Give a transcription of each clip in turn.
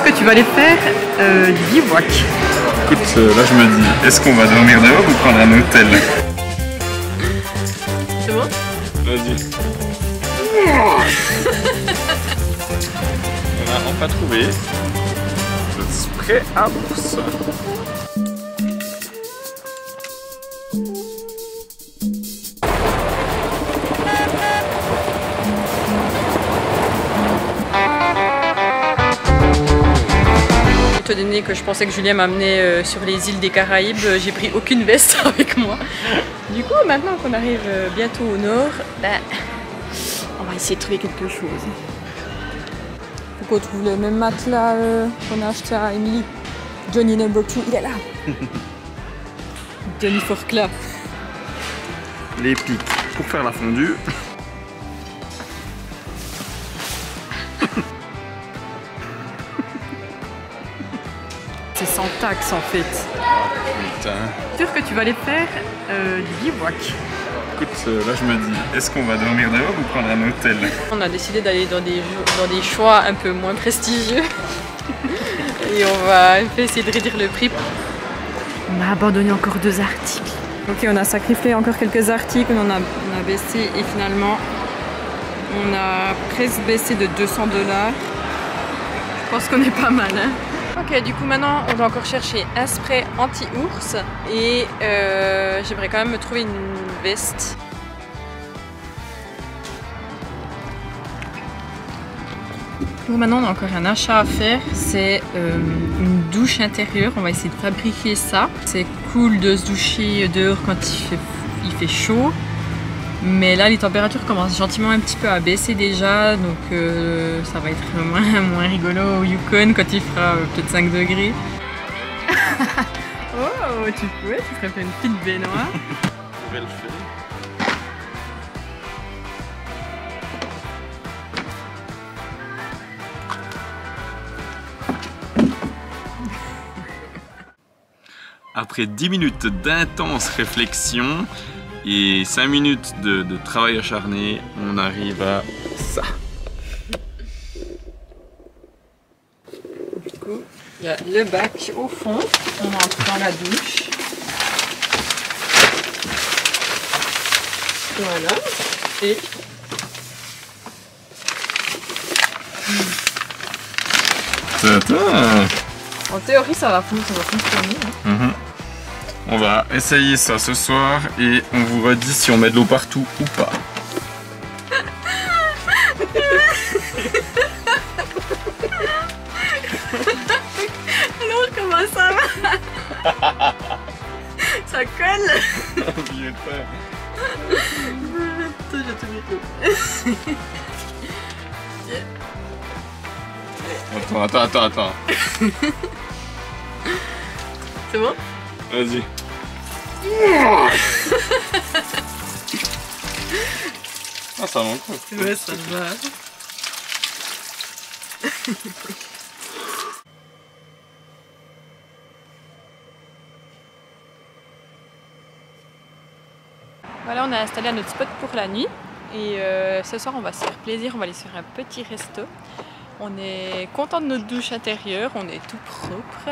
que tu vas aller faire du bivouac. Écoute, là je me dis, est-ce qu'on va dormir dehors ou prendre un hôtel? C'est bon? Vas-y. On a enfin trouvé le spray à ours. Étant donné que je pensais que Julien m'amenait sur les îles des Caraïbes, j'ai pris aucune veste avec moi. Du coup, maintenant qu'on arrive bientôt au nord, on va essayer de trouver quelque chose. Faut qu'on trouve le même matelas qu'on a acheté à Emily. Johnny No. 2, il est là. Johnny Forclaz. Les pics pour faire la fondue. C'est sans taxe en fait. Putain. Sûr que tu vas aller faire du bivouac. Écoute, là je me dis, est-ce qu'on va dormir dehors ou prendre un hôtel? On a décidé d'aller dans des choix un peu moins prestigieux. Et on va essayer de réduire le prix. On a abandonné encore 2 articles. Ok, on a sacrifié encore quelques articles, on a baissé et finalement on a presque baissé de 200 $. Je pense qu'on est pas mal. Hein. Ok, du coup maintenant on doit encore chercher un spray anti-ours et j'aimerais quand même me trouver une veste. Donc maintenant on a encore un achat à faire, c'est une douche intérieure, on va essayer de fabriquer ça. C'est cool de se doucher dehors quand il fait chaud, mais là les températures commencent gentiment un petit peu à baisser déjà, donc ça va être moins rigolo au Yukon quand il fera peut-être 5 degrés. Oh, tu ferais faire une petite baignoire. Je vais le faire. Après 10 minutes d'intense réflexion et 5 minutes de travail acharné, on arrive à ça. Du coup, il y a le bac au fond, on entre dans la douche. Voilà. Et en théorie, ça va fonctionner. Hein. On va essayer ça ce soir et on vous redit si on met de l'eau partout ou pas. Alors, comment ça va? Ça colle. Attends. C'est bon? Vas-y. Ah, ça manque. Ouais, ça va. Voilà, on a installé notre spot pour la nuit et ce soir on va se faire plaisir, on va aller sur un petit resto. On est content de notre douche intérieure, on est tout propre.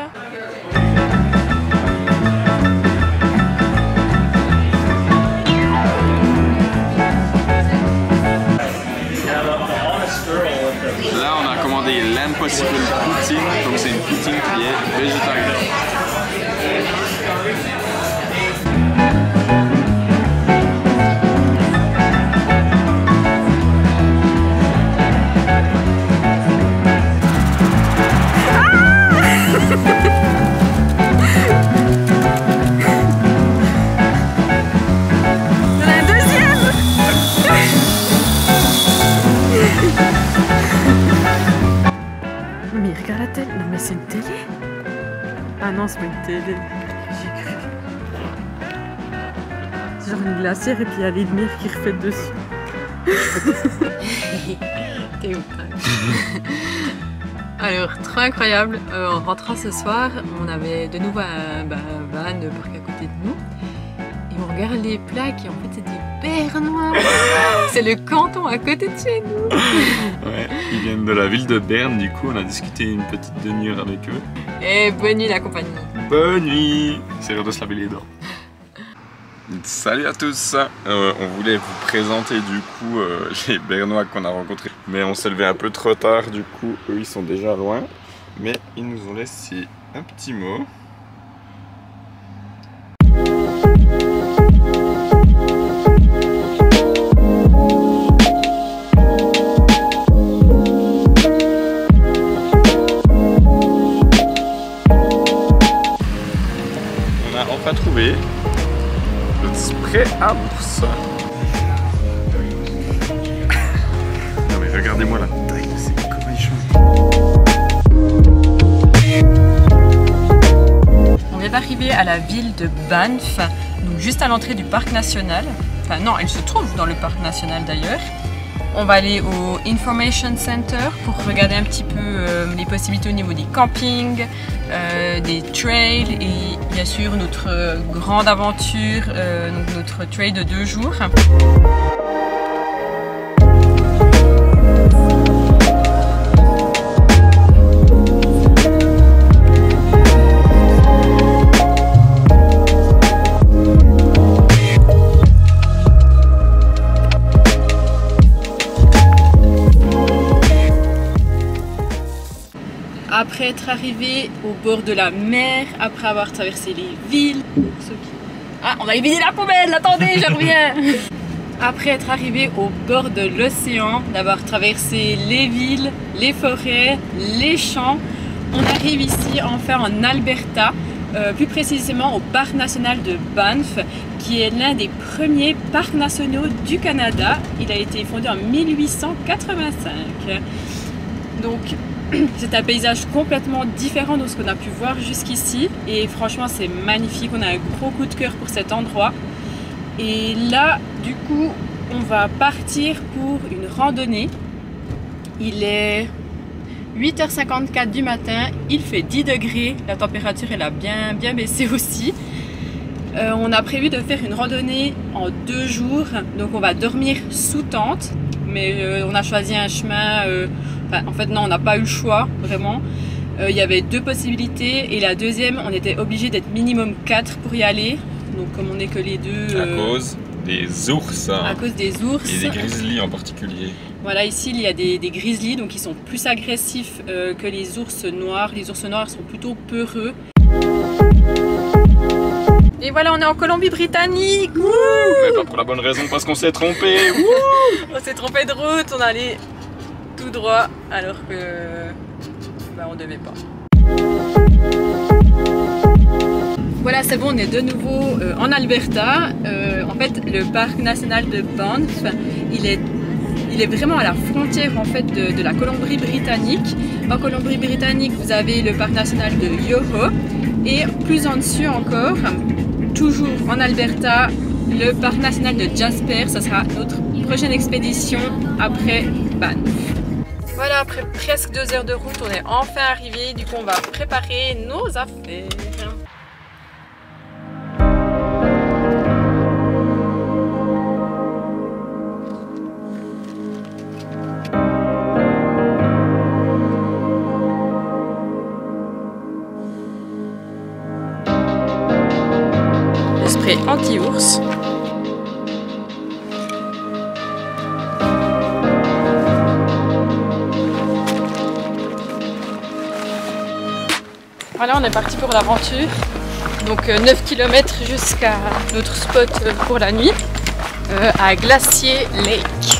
Là on a commandé l'Impossible Poutine, donc c'est une poutine qui est végétarienne. Mais regarde la télé, non mais c'est une télé. Ah non, c'est pas une télé, j'ai cru. C'est genre une glacière et puis il y a les lumières qui reflètent dessus. T'es où? Alors, trop incroyable, en rentrant ce soir, on avait de nouveau un van parqué à côté de nous. Et on regarde les plaques et en fait c'est des Bernois. C'est le canton à côté de chez nous. Ouais, ils viennent de la ville de Berne, du coup on a discuté une petite demi-heure avec eux. Et bonne nuit la compagnie. Bonne nuit. C'est l'heure de se laver les dents. Salut à tous. On voulait vous présenter du coup les Bernois qu'on a rencontrés. Mais on s'est levé un peu trop tard, du coup eux ils sont déjà loin. Mais ils nous ont laissé un petit mot. On a enfin trouvé le spray à ours. Non mais regardez-moi la taille de ces cornichons. On vient d'arriver à la ville de Banff, donc juste à l'entrée du parc national. Enfin non, elle se trouve dans le parc national d'ailleurs. On va aller au Information Center pour regarder un petit peu les possibilités au niveau des campings, des trails et bien sûr notre grande aventure, donc notre trail de 2 jours. Après être arrivé au bord de la mer, après avoir traversé les villes... Ah, on a évité la poubelle, attendez, je reviens. Après être arrivé au bord de l'océan, d'avoir traversé les villes, les forêts, les champs, on arrive ici enfin en Alberta, plus précisément au parc national de Banff, qui est l'un des premiers parcs nationaux du Canada. Il a été fondé en 1885. Donc, c'est un paysage complètement différent de ce qu'on a pu voir jusqu'ici et franchement c'est magnifique, on a un gros coup de cœur pour cet endroit. Et là du coup on va partir pour une randonnée. Il est 8h54 du matin, il fait 10 degrés, la température elle a bien baissé aussi. On a prévu de faire une randonnée en 2 jours, donc on va dormir sous tente, mais on a choisi un chemin... en fait non, on n'a pas eu le choix vraiment. Il y avait 2 possibilités et la deuxième on était obligé d'être minimum 4 pour y aller. Donc comme on n'est que les 2... À cause des ours. À cause des ours. Et des grizzlies en particulier. Voilà, ici il y a des grizzlies, donc ils sont plus agressifs que les ours noirs. Les ours noirs sont plutôt peureux. Et voilà, on est en Colombie-Britannique. Mais pas pour la bonne raison, parce qu'on s'est trompé. On s'est trompé de route, on allait tout droit alors que on devait pas. Voilà, c'est bon, on est de nouveau en Alberta. En fait, le parc national de Banff, il est vraiment à la frontière en fait de la Colombie-Britannique. En Colombie-Britannique, vous avez le parc national de Yoho et plus en dessus encore, toujours en Alberta, le parc national de Jasper. Ça sera notre prochaine expédition après Banff. Voilà, après presque 2 heures de route, on est enfin arrivé. Du coup, on va préparer nos affaires. Le spray anti-ours. Voilà, on est parti pour l'aventure. Donc 9 km jusqu'à notre spot pour la nuit, à Glacier Lake.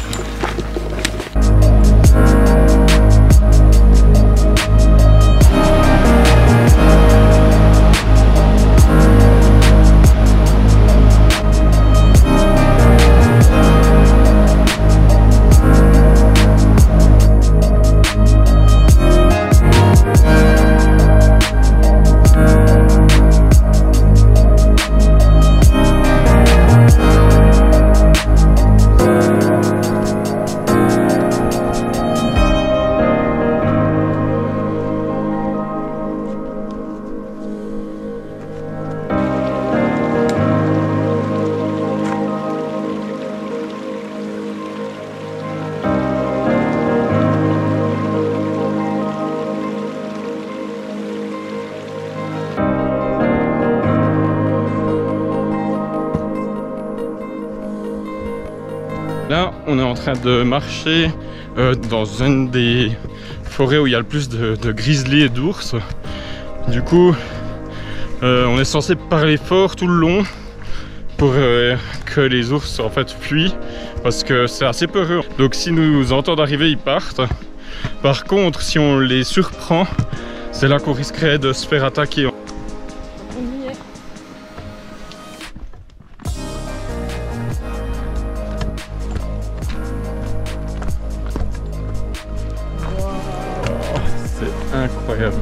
en train de marcher dans une des forêts où il y a le plus de grizzlies et d'ours. Du coup, on est censé parler fort tout le long pour que les ours en fait fuient, parce que c'est assez peureux. Donc si nous entendent arriver, ils partent. Par contre, si on les surprend, c'est là qu'on risquerait de se faire attaquer. On y est. C'est incroyable.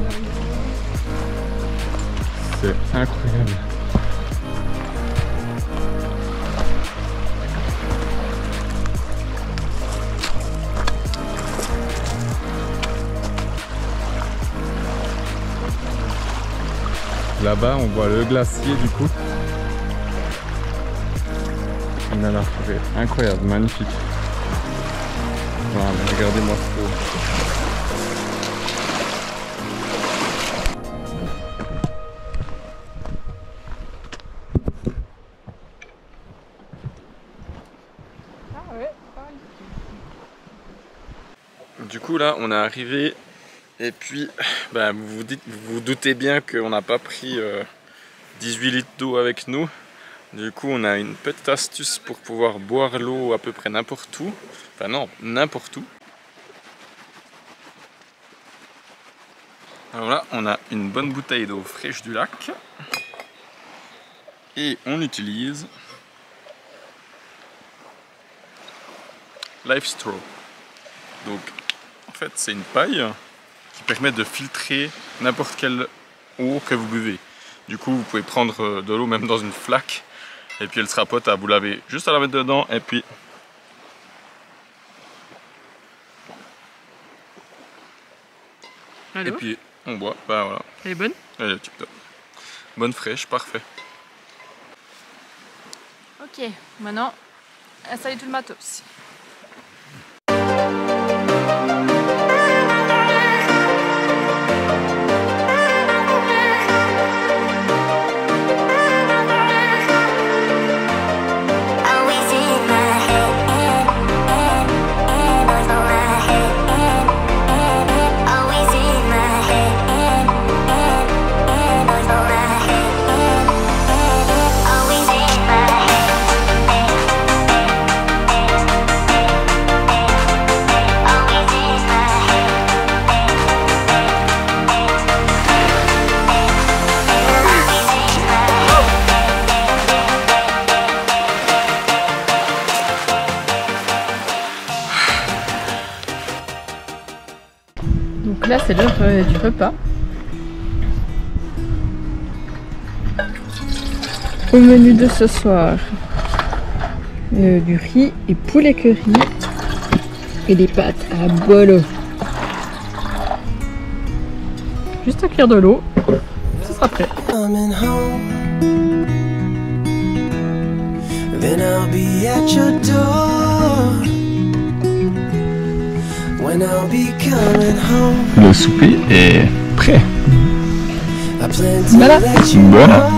C'est incroyable. Là-bas, on voit le glacier du coup. On a la forêt. Incroyable, magnifique. Voilà, regardez-moi ce Du coup là on est arrivé et puis bah, vous vous doutez bien qu'on n'a pas pris 18 litres d'eau avec nous. Du coup on a une petite astuce pour pouvoir boire l'eau à peu près n'importe où. Enfin non, n'importe où. Alors là on a une bonne bouteille d'eau fraîche du lac. Et on utilise Life Straw. Donc en fait c'est une paille qui permet de filtrer n'importe quelle eau que vous buvez. Du coup vous pouvez prendre de l'eau même dans une flaque et puis elle sera potable. Vous l'avez juste à la mettre dedans et puis Allô? et puis on boit. Bah voilà. Elle est bonne? Elle est tip top. Bonne fraîche, parfait. Ok, maintenant installez tout le matos. Donc là c'est l'heure du repas. Au menu de ce soir, du riz et poulet curry et des pâtes à bolo. Juste à cuire de l'eau, ce sera prêt. Le souper est prêt. Voilà. Voilà.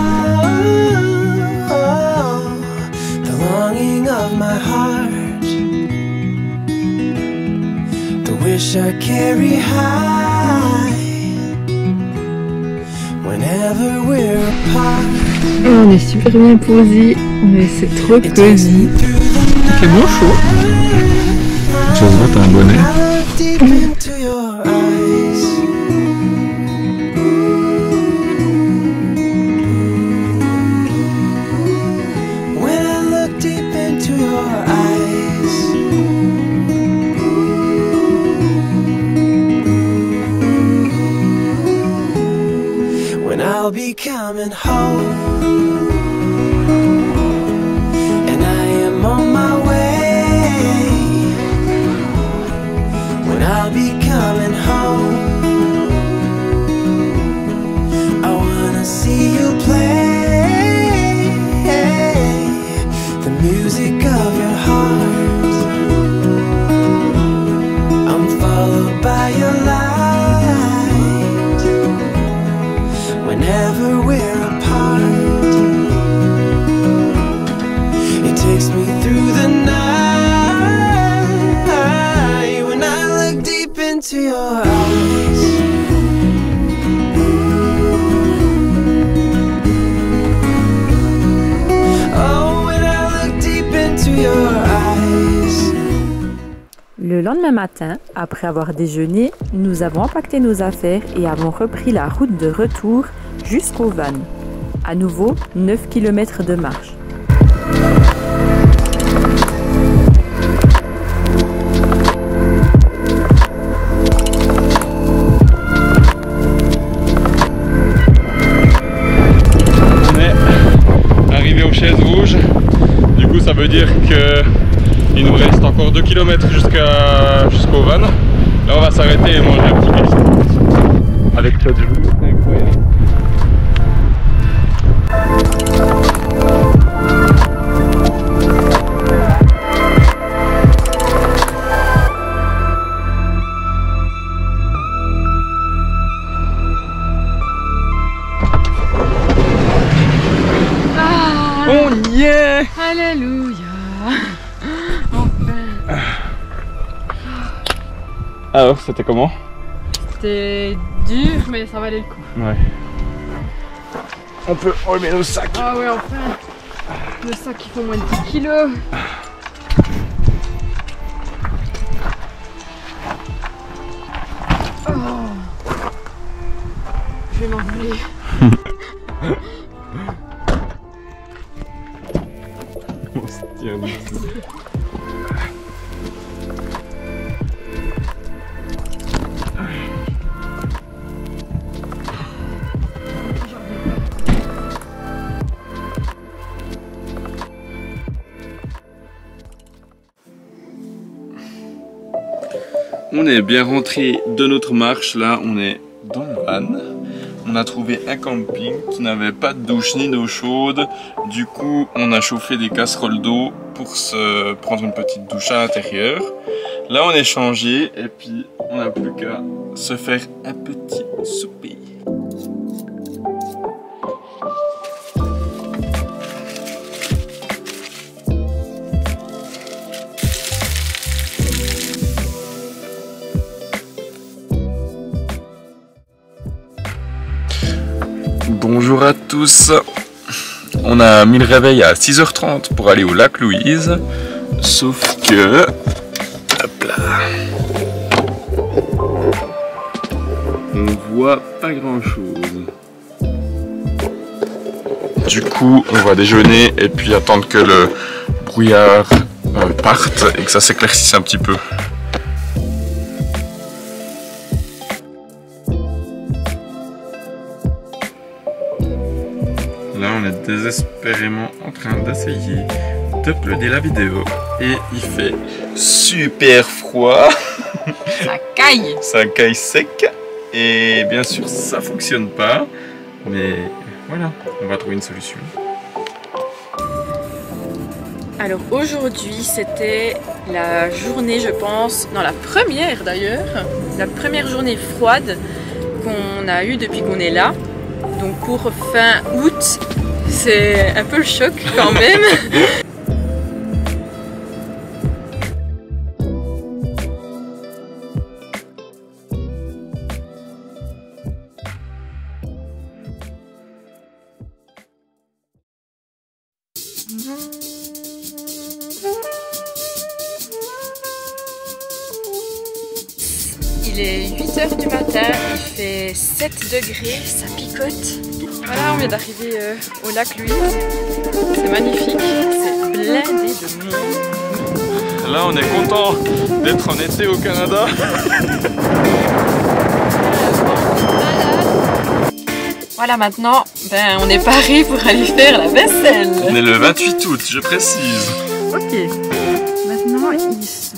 On est super bien posé, mais c'est trop cosy. Il fait bon chaud. Ça se voit, t'as un bonnet. I'll be coming home, and I am on my way. When I'll be coming home, I wanna see you play the music of your heart. I'm followed by your light. Whenever we're apart, it takes me through the night into your eyes. Oh, when I look deep into your eyes. Le lendemain matin, après avoir déjeuné, nous avons empaqueté nos affaires et avons repris la route de retour jusqu'au van. À nouveau, 9 km de marche. On est arrivé aux chaises rouges. Du coup, ça veut dire que il nous reste encore 2 km jusqu'au van. Là, on va s'arrêter et manger un petit biscuit. Avec cette vue, c'est incroyable. On y est! Alléluia. Alors, c'était comment? C'était dur, mais ça valait le coup. Ouais. On peut enlever nos sacs. Ah ouais, enfin. Le sac qui fait moins de 10 kilos. Oh. Je vais m'envoler. On se tient debout. On est bien rentré de notre marche, là on est dans le van. On a trouvé un camping qui n'avait pas de douche ni d'eau chaude. Du coup on a chauffé des casseroles d'eau pour se prendre une petite douche à l'intérieur. Là on est changé et puis on n'a plus qu'à se faire un petit souper. Bonjour à tous, on a mis le réveil à 6h30 pour aller au lac Louise, sauf que, hop là, on voit pas grand chose. Du coup on va déjeuner et puis attendre que le brouillard parte et que ça s'éclaircisse un petit peu. Là on est désespérément en train d'essayer d'uploader la vidéo et il fait super froid. Ça caille. Ça caille sec et bien sûr ça fonctionne pas, mais voilà, on va trouver une solution. Alors aujourd'hui c'était la journée, je pense, non la première d'ailleurs, la première journée froide qu'on a eue depuis qu'on est là. Donc pour fin août, c'est un peu le choc quand même. Il est 8h du matin, il fait 7 degrés, ça picote. Voilà, on vient d'arriver au lac Louise. C'est magnifique, c'est blindé de monde. Là on est content d'être en été au Canada. Voilà, maintenant, ben, on est paré pour aller faire la vaisselle. On est le 28 août, je précise. Ok, maintenant ils vont tous